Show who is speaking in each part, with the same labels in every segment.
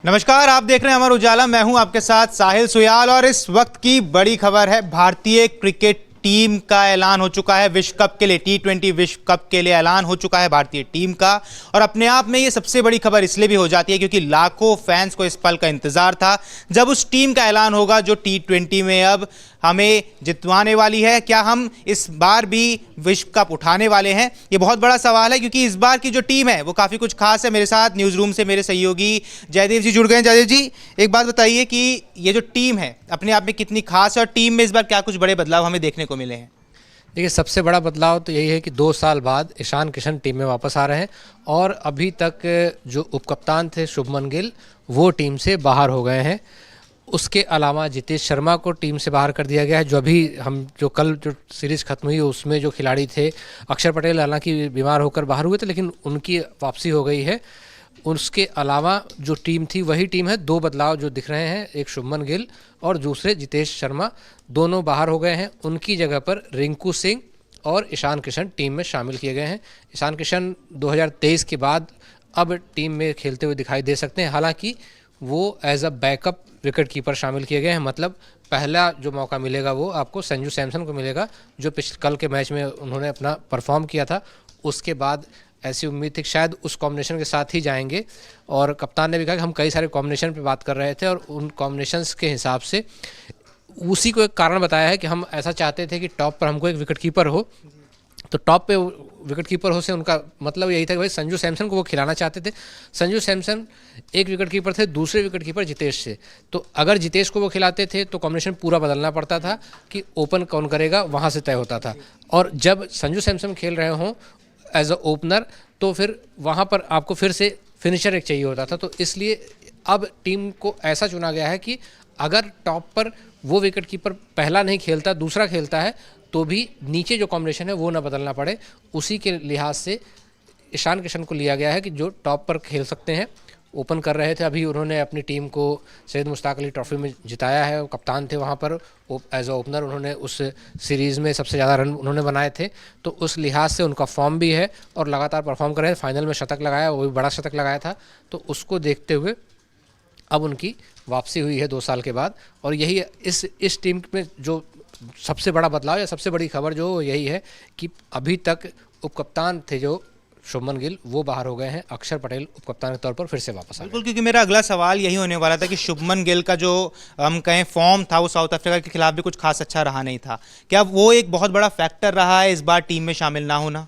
Speaker 1: नमस्कार, आप देख रहे हैं अमर उजाला। मैं हूं आपके साथ साहिल सुयाल और इस वक्त की बड़ी खबर है। भारतीय क्रिकेट टीम का ऐलान हो चुका है विश्व कप के लिए। T20 विश्व कप के लिए ऐलान हो चुका है भारतीय टीम का। और अपने आप में ये सबसे बड़ी खबर इसलिए भी हो जाती है क्योंकि लाखों फैंस को इस पल का इंतजार था जब उस टीम का ऐलान होगा जो T20 में अब हमें जितवाने वाली है। क्या हम इस बार भी विश्व कप उठाने वाले हैं? ये बहुत बड़ा सवाल है क्योंकि इस बार की जो टीम है वो काफ़ी कुछ खास है। मेरे साथ न्यूज़ रूम से मेरे सहयोगी जयदेव जी जुड़ गए हैं। जयदेव जी, एक बात बताइए कि ये जो टीम है अपने आप में कितनी खास है और टीम में इस बार क्या कुछ बड़े बदलाव हमें देखने को मिले हैं?
Speaker 2: देखिए, सबसे बड़ा बदलाव तो यही है कि 2 साल बाद ईशान किशन टीम में वापस आ रहे हैं और अभी तक जो उपकप्तान थे शुभमन गिल वो टीम से बाहर हो गए हैं। उसके अलावा जितेश शर्मा को टीम से बाहर कर दिया गया है। जो कल जो सीरीज़ खत्म हुई उसमें जो खिलाड़ी थे, अक्षर पटेल हालांकि बीमार होकर बाहर हुए थे लेकिन उनकी वापसी हो गई है। उसके अलावा जो टीम थी वही टीम है। 2 बदलाव जो दिख रहे हैं, एक शुभमन गिल और दूसरे जितेश शर्मा, दोनों बाहर हो गए हैं। उनकी जगह पर रिंकू सिंह और ईशान किशन टीम में शामिल किए गए हैं। ईशान किशन 2023 के बाद अब टीम में खेलते हुए दिखाई दे सकते हैं। हालांकि वो as a backup wicket keeper शामिल किए गए हैं। मतलब पहला जो मौका मिलेगा वो आपको संजू सैमसन को मिलेगा, जो कल के मैच में उन्होंने अपना परफॉर्म किया था। उसके बाद ऐसी उम्मीद थी कि शायद उस कॉम्बिनेशन के साथ ही जाएंगे और कप्तान ने भी कहा कि हम कई सारे कॉम्बिनेशन पे बात कर रहे थे और उन कॉम्बिनेशंस के हिसाब से उसी को एक कारण बताया है कि हम ऐसा चाहते थे कि टॉप पर हमको एक विकेट कीपर हो। तो टॉप पे विकेट कीपर हो से उनका मतलब यही था कि भाई संजू सैमसन को वो खिलाना चाहते थे। संजू सैमसन एक विकेट कीपर थे, दूसरे विकेट कीपर जितेश से। तो अगर जितेश को वो खिलाते थे तो कॉम्बिनेशन पूरा बदलना पड़ता था कि ओपन कौन करेगा, वहाँ से तय होता था। और जब संजू सैमसन खेल रहे हों एज अ ओपनर तो फिर वहाँ पर आपको फिर से फिनिशर एक चाहिए होता था। तो इसलिए अब टीम को ऐसा चुना गया है कि अगर टॉप पर वो विकेट कीपर पहला नहीं खेलता, दूसरा खेलता है, तो भी नीचे जो कॉम्बिनेशन है वो ना बदलना पड़े। उसी के लिहाज से ईशान किशन को लिया गया है कि जो टॉप पर खेल सकते हैं। ओपन कर रहे थे, अभी उन्होंने अपनी टीम को सैयद मुश्ताक अली ट्रॉफी में जिताया है। वो कप्तान थे वहाँ पर एज अ ओपनर। उन्होंने उस सीरीज़ में सबसे ज़्यादा रन उन्होंने बनाए थे। तो उस लिहाज से उनका फॉर्म भी है और लगातार परफॉर्म कर रहे हैं। फाइनल में शतक लगाया, वो भी बड़ा शतक लगाया था। तो उसको देखते हुए अब उनकी वापसी हुई है 2 साल के बाद। और यही इस टीम में जो सबसे बड़ा बदलाव या सबसे बड़ी खबर जो यही है कि अभी तक उपकप्तान थे जो शुभमन गिल वो बाहर हो गए हैं। अक्षर पटेल उपकप्तान के तौर पर फिर से वापस आ गए।
Speaker 1: बिल्कुल, क्योंकि मेरा अगला सवाल यही होने वाला था कि शुभमन गिल का जो हम कहें फॉर्म था वो साउथ अफ्रीका के खिलाफ भी कुछ खास अच्छा रहा नहीं था। क्या वो एक बहुत बड़ा फैक्टर रहा है इस बार टीम में शामिल ना होना?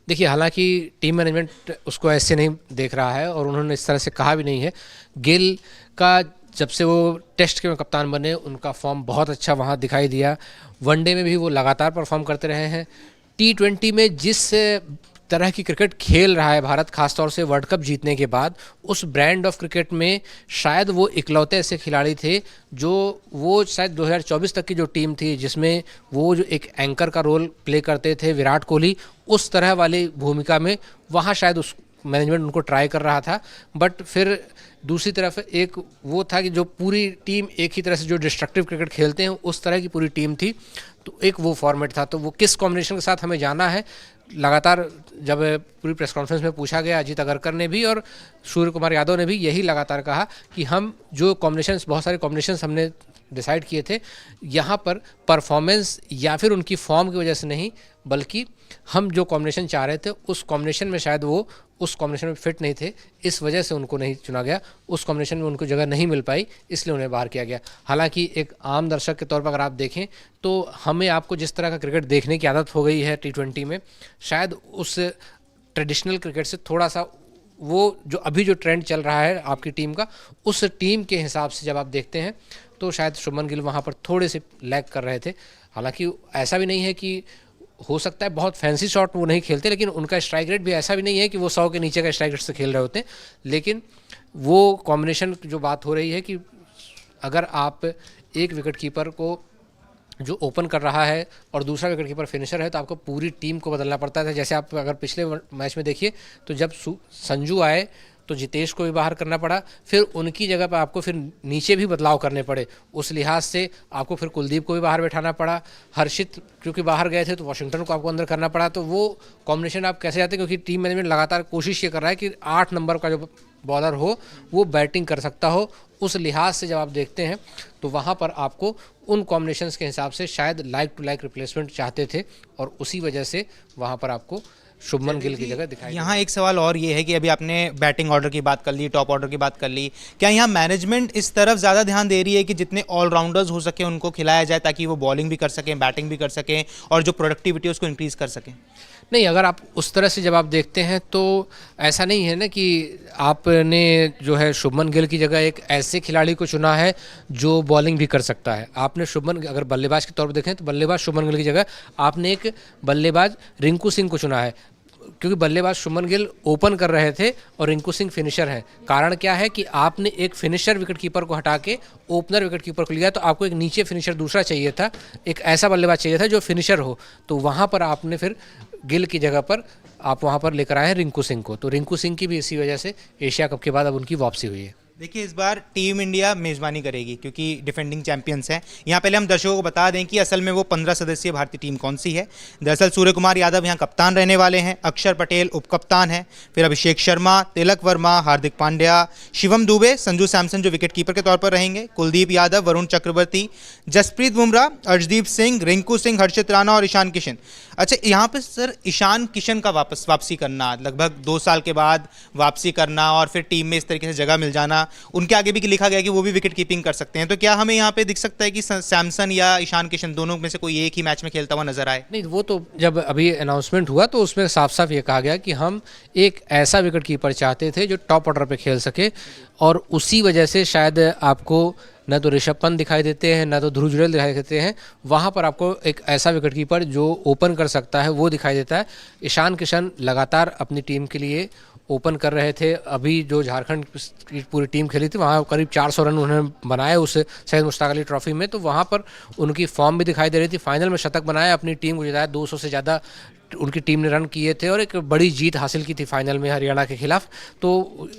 Speaker 2: देखिए, हालांकि टीम मैनेजमेंट उसको ऐसे नहीं देख रहा है और उन्होंने इस तरह से कहा भी नहीं है। गिल का जब से वो टेस्ट के कप्तान बने उनका फॉर्म बहुत अच्छा वहाँ दिखाई दिया। वनडे में भी वो लगातार परफॉर्म करते रहे हैं। T20 में जिस तरह की क्रिकेट खेल रहा है भारत, खासतौर से वर्ल्ड कप जीतने के बाद, उस ब्रांड ऑफ क्रिकेट में शायद वो इकलौते ऐसे खिलाड़ी थे जो वो शायद 2024 तक की जो टीम थी जिसमें वो जो एक एंकर का रोल प्ले करते थे विराट कोहली, उस तरह वाली भूमिका में वहाँ शायद उस मैनेजमेंट उनको ट्राई कर रहा था। बट फिर दूसरी तरफ एक वो था कि जो पूरी टीम एक ही तरह से जो डिस्ट्रक्टिव क्रिकेट खेलते हैं उस तरह की पूरी टीम थी। तो एक वो फॉर्मेट था। तो वो किस कॉम्बिनेशन के साथ हमें जाना है, लगातार जब पूरी प्रेस कॉन्फ्रेंस में पूछा गया, अजीत अगरकर ने भी और सूर्य कुमार यादव ने भी यही लगातार कहा कि हम जो कॉम्बिनेशंस, बहुत सारे कॉम्बिनेशंस हमने डिसाइड किए थे, यहाँ पर परफॉर्मेंस या फिर उनकी फॉर्म की वजह से नहीं, बल्कि हम जो कॉम्बिनेशन चाह रहे थे उस कॉम्बिनेशन में शायद वो उस कॉम्बिनेशन में फिट नहीं थे, इस वजह से उनको नहीं चुना गया। उस कॉम्बिनेशन में उनको जगह नहीं मिल पाई, इसलिए उन्हें बाहर किया गया। हालांकि एक आम दर्शक के तौर पर अगर आप देखें तो हमें आपको जिस तरह का क्रिकेट देखने की आदत हो गई है T20 में, शायद उस ट्रेडिशनल क्रिकेट से थोड़ा सा वो जो अभी जो ट्रेंड चल रहा है आपकी टीम का, उस टीम के हिसाब से जब आप देखते हैं तो शायद शुभमन गिल वहाँ पर थोड़े से लैग कर रहे थे। हालांकि ऐसा भी नहीं है कि हो सकता है बहुत फैंसी शॉट वो नहीं खेलते, लेकिन उनका स्ट्राइक रेट भी ऐसा भी नहीं है कि वो 100 के नीचे का स्ट्राइक रेट से खेल रहे होते हैं। लेकिन वो कॉम्बिनेशन जो बात हो रही है कि अगर आप एक विकेट कीपर को जो ओपन कर रहा है और दूसरा विकेट कीपर फिनिशर है तो आपको पूरी टीम को बदलना पड़ता था। जैसे आप अगर पिछले मैच में देखिए तो जब संजू आए तो जितेश को भी बाहर करना पड़ा, फिर उनकी जगह पर आपको फिर नीचे भी बदलाव करने पड़े। उस लिहाज से आपको फिर कुलदीप को भी बाहर बैठाना पड़ा, हर्षित क्योंकि बाहर गए थे तो वॉशिंगटन को आपको अंदर करना पड़ा। तो वो कॉम्बिनेशन आप कैसे जाते हैं, क्योंकि टीम मैनेजमेंट लगातार कोशिश ये कर रहा है कि 8 नंबर का जो बॉलर हो वो बैटिंग कर सकता हो, उस लिहाज से जब आप देखते हैं तो वहाँ पर आपको उन कॉम्बिनेशंस के हिसाब से शायद लाइक टू लाइक रिप्लेसमेंट चाहते थे और उसी वजह से वहाँ पर आपको शुभमन गिल की जगह दिखाई
Speaker 1: यहाँ एक सवाल और ये है कि अभी आपने बैटिंग ऑर्डर की बात कर ली, टॉप ऑर्डर की बात कर ली, क्या यहाँ मैनेजमेंट इस तरफ ज़्यादा ध्यान दे रही है कि जितने ऑलराउंडर्स हो सके उनको खिलाया जाए ताकि वो बॉलिंग भी कर सकें, बैटिंग भी कर सकें और जो प्रोडक्टिविटी है उसको इंक्रीज़ कर सकें?
Speaker 2: नहीं, अगर आप उस तरह से जब आप देखते हैं तो ऐसा नहीं है ना कि आपने जो है शुभमन गिल की जगह एक ऐसे खिलाड़ी को चुना है जो बॉलिंग भी कर सकता है। आपने शुभमन, अगर बल्लेबाज के तौर पर देखें तो बल्लेबाज शुभमन गिल की जगह आपने एक बल्लेबाज रिंकू सिंह को चुना है, क्योंकि बल्लेबाज शुभमन गिल ओपन कर रहे थे और रिंकू सिंह फिनिशर है। कारण क्या है कि आपने एक फिनिशर विकेट कीपर को हटा के ओपनर विकेट कीपर को लिया, तो आपको एक नीचे फिनिशर दूसरा चाहिए था, एक ऐसा बल्लेबाज चाहिए था जो फिनिशर हो। तो वहाँ पर आपने फिर गिल की जगह पर आप वहाँ पर लेकर आए हैं रिंकू सिंह को। तो रिंकू सिंह की भी इसी वजह से एशिया कप के बाद अब उनकी वापसी हुई है।
Speaker 1: देखिए, इस बार टीम इंडिया मेज़बानी करेगी क्योंकि डिफेंडिंग चैंपियंस हैं। यहाँ पहले हम दर्शकों को बता दें कि असल में वो 15 सदस्यीय भारतीय टीम कौन सी है। दरअसल सूर्य कुमार यादव यहाँ कप्तान रहने वाले हैं, अक्षर पटेल उप कप्तान है, फिर अभिषेक शर्मा, तिलक वर्मा, हार्दिक पांड्या, शिवम दुबे, संजू सैमसन जो विकेट कीपर के तौर पर रहेंगे, कुलदीप यादव, वरुण चक्रवर्ती, जसप्रीत बुमराह, अर्शदीप सिंह, रिंकू सिंह, हर्षित राणा और ईशान किशन। अच्छा, यहाँ पे सर ईशान किशन का वापसी करना, लगभग 2 साल के बाद वापसी करना और फिर टीम में इस तरीके से जगह मिल जाना, उनके आगे भी लिखा गया कि वो भी विकेट कीपिंग कर सकते हैं, तो क्या हमें यहाँ पे दिख सकता है कि सैमसन या ईशान किशन दोनों में से कोई एक ही मैच में खेलता हुआ नजर आए?
Speaker 2: नहीं, वो तो जब अभी अनाउंसमेंट हुआ तो उसमें साफ साफ ये कहा गया कि हम एक ऐसा विकेट कीपर चाहते थे जो टॉप ऑर्डर पे खेल सके, और उसी वजह से शायद आपको न तो ऋषभ पंत दिखाई देते हैं, न तो ध्रुव जुरेल दिखाई देते हैं। वहाँ पर आपको एक ऐसा विकेट कीपर जो ओपन कर सकता है वो दिखाई देता है। ईशान किशन लगातार अपनी टीम के लिए ओपन कर रहे थे। अभी जो झारखंड की पूरी टीम खेली थी वहाँ करीब 400 रन उन्होंने बनाए उस सैयद मुश्ताक अली ट्रॉफी में, तो वहाँ पर उनकी फॉर्म भी दिखाई दे रही थी। फाइनल में शतक बनाया, अपनी टीम को जिताया, 200 से ज़्यादा उनकी टीम ने रन किए थे और एक बड़ी जीत हासिल की थी फाइनल में हरियाणा के खिलाफ। तो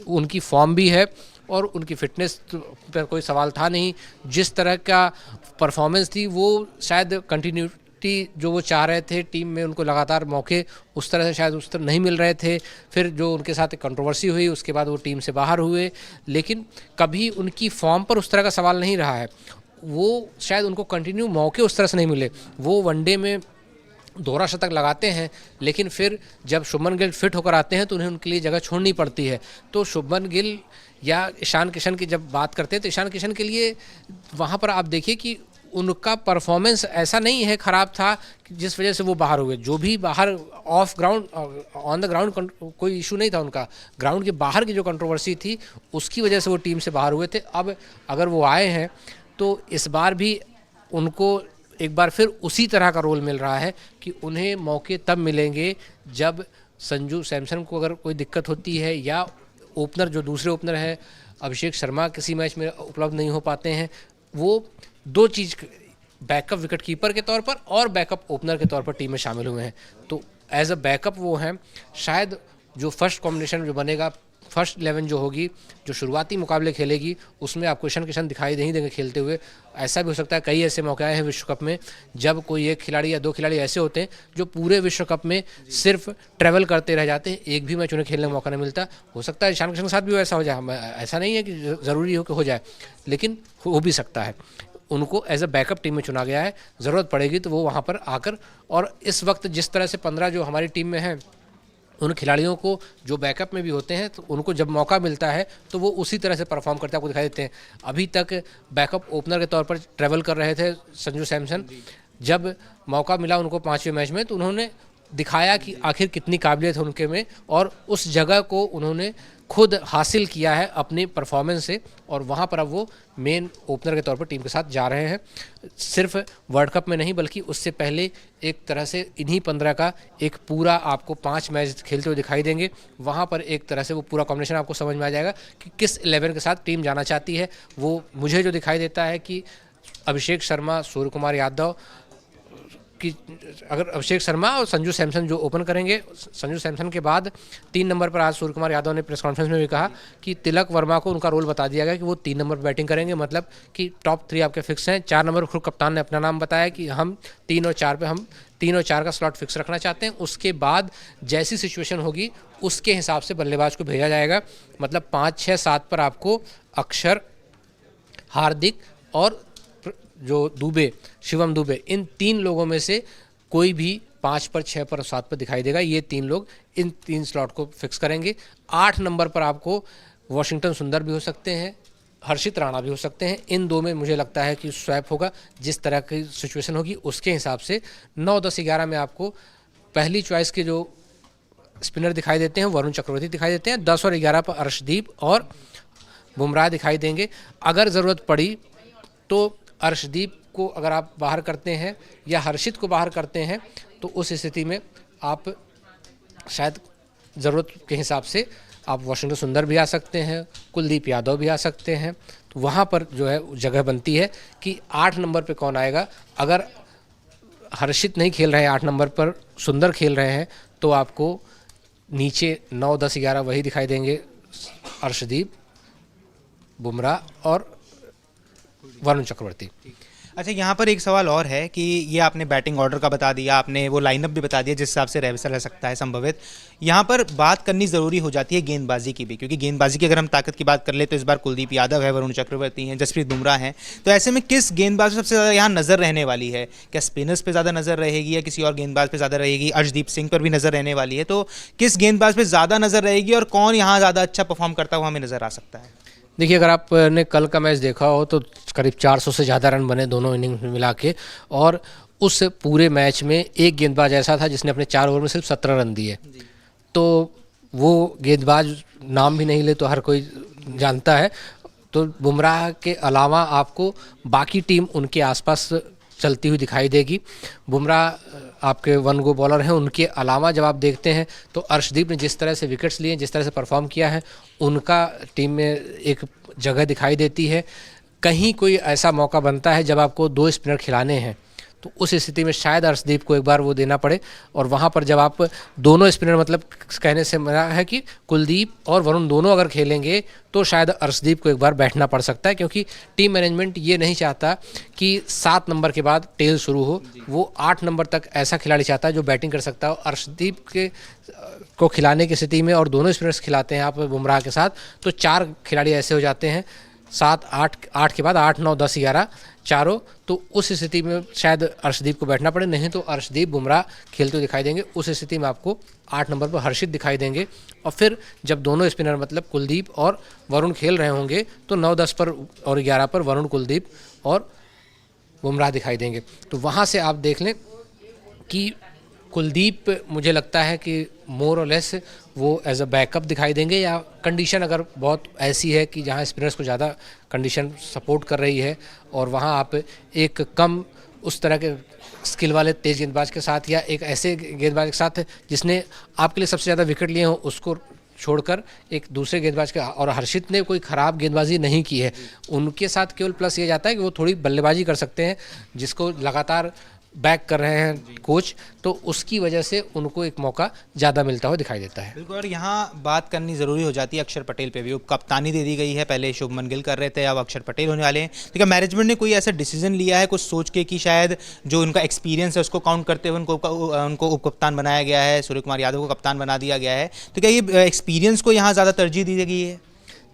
Speaker 2: उनकी फॉर्म भी है और उनकी फिटनेस पर कोई सवाल था नहीं। जिस तरह का परफॉर्मेंस थी वो शायद कंटिन्यूटी जो वो चाह रहे थे टीम में, उनको लगातार मौके उस तरह से शायद उस तरह नहीं मिल रहे थे। फिर जो उनके साथ एक कंट्रोवर्सी हुई उसके बाद वो टीम से बाहर हुए, लेकिन कभी उनकी फॉर्म पर उस तरह का सवाल नहीं रहा है। वो शायद उनको कंटिन्यू मौके उस तरह से नहीं मिले। वो वनडे में दोहरा शतक लगाते हैं, लेकिन फिर जब शुभमन गिल फिट होकर आते हैं तो उन्हें उनके लिए जगह छोड़नी पड़ती है। तो शुभमन गिल या ईशान किशन की जब बात करते हैं तो ईशान किशन के लिए वहाँ पर आप देखिए कि उनका परफॉर्मेंस ऐसा नहीं है ख़राब था जिस वजह से वो बाहर हुए। जो भी बाहर of ground, on the ground कोई इशू नहीं था उनका, ग्राउंड के बाहर की जो कंट्रोवर्सी थी उसकी वजह से वो टीम से बाहर हुए थे। अब अगर वो आए हैं तो इस बार भी उनको एक बार फिर उसी तरह का रोल मिल रहा है कि उन्हें मौके तब मिलेंगे जब संजू सैमसन को अगर कोई दिक्कत होती है या ओपनर जो दूसरे ओपनर हैं अभिषेक शर्मा किसी मैच में उपलब्ध नहीं हो पाते हैं। वो दो चीज़ बैकअप विकेट कीपर के तौर पर और बैकअप ओपनर के तौर पर टीम में शामिल हुए हैं। तो एज अ बैकअप वो हैं। शायद जो फर्स्ट कॉम्बिनेशन जो बनेगा, फर्स्ट 11 जो होगी, जो शुरुआती मुकाबले खेलेगी, उसमें आपको ईशान किशन दिखाई नहीं देंगे खेलते हुए। ऐसा भी हो सकता है, कई ऐसे मौके आए हैं विश्व कप में जब कोई एक खिलाड़ी या दो खिलाड़ी ऐसे होते हैं जो पूरे विश्व कप में सिर्फ ट्रैवल करते रह जाते हैं, एक भी मैच उन्हें खेलने का मौका नहीं मिलता। हो सकता है ईशान किशन के साथ भी ऐसा हो जाए, ऐसा नहीं है कि ज़रूरी हो कि हो जाए, लेकिन हो भी सकता है। उनको एज अ बैकअप टीम में चुना गया है, ज़रूरत पड़ेगी तो वो वहाँ पर आकर, और इस वक्त जिस तरह से 15 जो हमारी टीम में हैं उन खिलाड़ियों को जो बैकअप में भी होते हैं तो उनको जब मौका मिलता है तो वो उसी तरह से परफॉर्म करते आपको दिखाई देते हैं। अभी तक बैकअप ओपनर के तौर पर ट्रैवल कर रहे थे संजू सैमसन। जब मौका मिला उनको 5वें मैच में तो उन्होंने दिखाया कि आखिर कितनी काबिलियत है उनके में, और उस जगह को उन्होंने खुद हासिल किया है अपनी परफॉर्मेंस से, और वहाँ पर अब वो मेन ओपनर के तौर पर टीम के साथ जा रहे हैं। सिर्फ वर्ल्ड कप में नहीं बल्कि उससे पहले एक तरह से इन्हीं 15 का एक पूरा आपको 5 मैच खेलते हुए दिखाई देंगे। वहाँ पर एक तरह से वो पूरा कॉम्बिनेशन आपको समझ में आ जाएगा कि किस 11 के साथ टीम जाना चाहती है। वो मुझे जो दिखाई देता है कि अभिषेक शर्मा, सूर्य कुमार यादव, कि अगर अभिषेक शर्मा और संजू सैमसन जो ओपन करेंगे, संजू सैमसन के बाद 3 नंबर पर आज सूर्य कुमार यादव ने प्रेस कॉन्फ्रेंस में भी कहा कि तिलक वर्मा को उनका रोल बता दिया गया कि वो 3 नंबर पर बैटिंग करेंगे, मतलब कि टॉप 3 आपके फिक्स हैं। 4 नंबर पर खुद कप्तान ने अपना नाम बताया कि हम 3 और 4 पे हम 3 और 4 का स्लॉट फिक्स रखना चाहते हैं। उसके बाद जैसी सिचुएशन होगी उसके हिसाब से बल्लेबाज को भेजा जाएगा, मतलब 5, 6, 7 पर आपको अक्षर, हार्दिक और जो दुबे, शिवम दुबे, इन 3 लोगों में से कोई भी 5 पर, 6 पर, 7 पर दिखाई देगा। ये 3 लोग इन 3 स्लॉट को फिक्स करेंगे। 8 नंबर पर आपको वॉशिंगटन सुंदर भी हो सकते हैं, हर्षित राणा भी हो सकते हैं। इन 2 में मुझे लगता है कि स्वैप होगा, जिस तरह की सिचुएशन होगी उसके हिसाब से। 9, 10, 11 में आपको पहली चॉइस के जो स्पिनर दिखाई देते हैं वरुण चक्रवर्ती दिखाई देते हैं। 10 और 11 पर अर्शदीप और बुमराह दिखाई देंगे। अगर ज़रूरत पड़ी तो अर्शदीप को अगर आप बाहर करते हैं या हर्षित को बाहर करते हैं तो उस स्थिति में आप शायद ज़रूरत के हिसाब से आप वॉशिंगटन सुंदर भी आ सकते हैं, कुलदीप यादव भी आ सकते हैं। तो वहाँ पर जो है जगह बनती है कि 8 नंबर पे कौन आएगा। अगर हर्षित नहीं खेल रहे हैं 8 नंबर पर, सुंदर खेल रहे हैं, तो आपको नीचे 9, 10, 11 वही दिखाई देंगे, अर्शदीप, बुमराह और वरुण चक्रवर्ती।
Speaker 1: अच्छा, यहाँ पर एक सवाल और है कि ये आपने बैटिंग ऑर्डर का बता दिया, आपने वो लाइनअप भी बता दिया जिस हिसाब से रह सकता है संभवित। यहाँ पर बात करनी ज़रूरी हो जाती है गेंदबाजी की भी, क्योंकि गेंदबाजी की अगर हम ताकत की बात कर ले तो इस बार कुलदीप यादव है, वरुण चक्रवर्ती हैं, जसप्रीत बुमराह हैं। तो ऐसे में किस गेंदबाज पर सबसे ज़्यादा यहाँ नज़र रहने वाली है? क्या स्पिनर्स पर ज़्यादा नज़र रहेगी या किसी और गेंदबाज पर ज़्यादा रहेगी? अर्शदीप सिंह पर भी नज़र रहने वाली है, तो किस गेंदबाज पर ज़्यादा नज़र रहेगी और कौन यहाँ ज़्यादा अच्छा परफॉर्म करता हुआ हमें नज़र आ सकता है?
Speaker 2: देखिए, अगर आपने कल का मैच देखा हो तो करीब 400 से ज़्यादा रन बने दोनों इनिंग्स में मिला के, और उस पूरे मैच में एक गेंदबाज ऐसा था जिसने अपने 4 ओवर में सिर्फ 17 रन दिए। तो वो गेंदबाज नाम भी नहीं ले तो हर कोई जानता है। तो बुमराह के अलावा आपको बाकी टीम उनके आसपास चलती हुई दिखाई देगी। बुमराह आपके 1 गो बॉलर हैं, उनके अलावा जब आप देखते हैं तो अर्शदीप ने जिस तरह से विकेट्स लिए, जिस तरह से परफॉर्म किया है, उनका टीम में एक जगह दिखाई देती है। कहीं कोई ऐसा मौका बनता है जब आपको 2 स्पिनर खिलाने हैं, तो उस स्थिति में शायद अर्शदीप को एक बार वो देना पड़े। और वहाँ पर जब आप दोनों स्पिनर, मतलब कहने से मेरा है कि कुलदीप और वरुण दोनों अगर खेलेंगे तो शायद अर्शदीप को एक बार बैठना पड़ सकता है, क्योंकि टीम मैनेजमेंट ये नहीं चाहता कि 7 नंबर के बाद टेल शुरू हो। वो 8 नंबर तक ऐसा खिलाड़ी चाहता है जो बैटिंग कर सकता हो। अर्शदीप को खिलाने की स्थिति में और दोनों स्पिनर्स खिलाते हैं आप बुमराह के साथ, तो 4 खिलाड़ी ऐसे हो जाते हैं, 7, 8 के बाद 8, 9, 10, 11 चारों। तो उस स्थिति में शायद अर्शदीप को बैठना पड़े, नहीं तो अर्शदीप बुमराह खेलते हुए दिखाई देंगे। उस स्थिति में आपको 8 नंबर पर हर्षित दिखाई देंगे। और फिर जब दोनों स्पिनर मतलब कुलदीप और वरुण खेल रहे होंगे तो 9, 10 पर और 11 पर वरुण, कुलदीप और बुमराह दिखाई देंगे। तो वहाँ से आप देख लें कि कुलदीप मुझे लगता है कि मोर और लेस वो एज अ बैकअप दिखाई देंगे, या कंडीशन अगर बहुत ऐसी है कि जहां स्पिनर्स को ज़्यादा कंडीशन सपोर्ट कर रही है और वहां आप एक कम उस तरह के स्किल वाले तेज गेंदबाज के साथ या एक ऐसे गेंदबाज के साथ जिसने आपके लिए सबसे ज़्यादा विकेट लिए हों उसको छोड़कर एक दूसरे गेंदबाज के, और हर्षित ने कोई ख़राब गेंदबाजी नहीं की है, उनके साथ केवल प्लस ये जाता है कि वो थोड़ी बल्लेबाजी कर सकते हैं जिसको लगातार बैक कर रहे हैं कोच, तो उसकी वजह से उनको एक मौका ज़्यादा मिलता हुआ दिखाई देता है।
Speaker 1: बिल्कुल, और यहाँ बात करनी ज़रूरी हो जाती है अक्षर पटेल पे भी। उप कप्तानी दे दी गई है, पहले शुभमन गिल कर रहे थे, अब अक्षर पटेल होने वाले हैं। तो क्या मैनेजमेंट ने कोई ऐसा डिसीजन लिया है कुछ सोच के कि शायद जो उनका एक्सपीरियंस है उसको काउंट करते हुए उनको उप कप्तान बनाया गया है, सूर्य कुमार यादव को कप्तान बना दिया गया है? तो क्या ये एक्सपीरियंस को यहाँ ज़्यादा तरजीह दी गई है?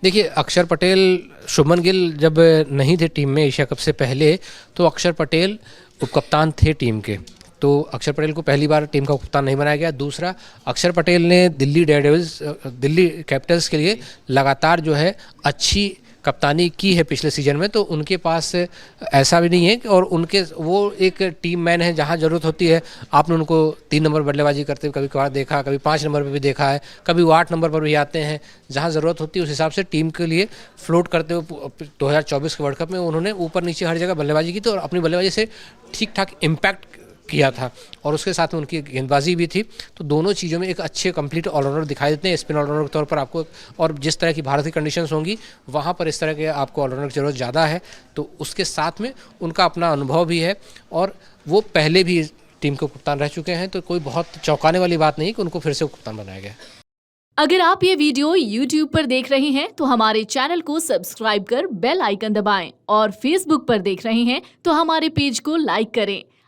Speaker 2: देखिए, अक्षर पटेल, शुभमन गिल जब नहीं थे टीम में एशिया कप से पहले, तो अक्षर पटेल उपकप्तान थे टीम के, तो अक्षर पटेल को पहली बार टीम का कप्तान नहीं बनाया गया। दूसरा, अक्षर पटेल ने दिल्ली डेयरडेविल्स, दिल्ली कैपिटल्स के लिए लगातार जो है अच्छी कप्तानी की है पिछले सीजन में, तो उनके पास ऐसा भी नहीं है। और उनके वो एक टीम मैन है, जहां ज़रूरत होती है आपने उनको 3 नंबर बल्लेबाजी करते हुए कभी कभार देखा, कभी 5 नंबर पर भी देखा है, कभी वो 8 नंबर पर भी आते हैं। जहां ज़रूरत होती है उस हिसाब से टीम के लिए फ्लोट करते हुए 2024 के वर्ल्ड कप में उन्होंने ऊपर नीचे हर जगह बल्लेबाजी की थी और अपनी बल्लेबाजी से ठीक ठाक इम्पैक्ट किया था, और उसके साथ में उनकी गेंदबाजी भी थी। तो दोनों चीज़ों में एक अच्छे कंप्लीट ऑलराउंडर दिखाई देते हैं, स्पिन ऑलराउंडर के तौर पर आपको। और जिस तरह की भारत की कंडीशंस होंगी वहाँ पर इस तरह के आपको ऑलराउंडर की ज़रूरत ज़्यादा है। तो उसके साथ में उनका अपना अनुभव भी है, और वो पहले भी टीम के कप्तान रह चुके हैं, तो कोई बहुत चौंकाने वाली बात नहीं कि उनको फिर से कप्तान बनाया गया।
Speaker 3: अगर आप ये वीडियो YouTube पर देख रहे हैं तो हमारे चैनल को सब्सक्राइब कर बेल आइकन दबाएं और Facebook पर देख रहे हैं तो हमारे पेज को लाइक करें।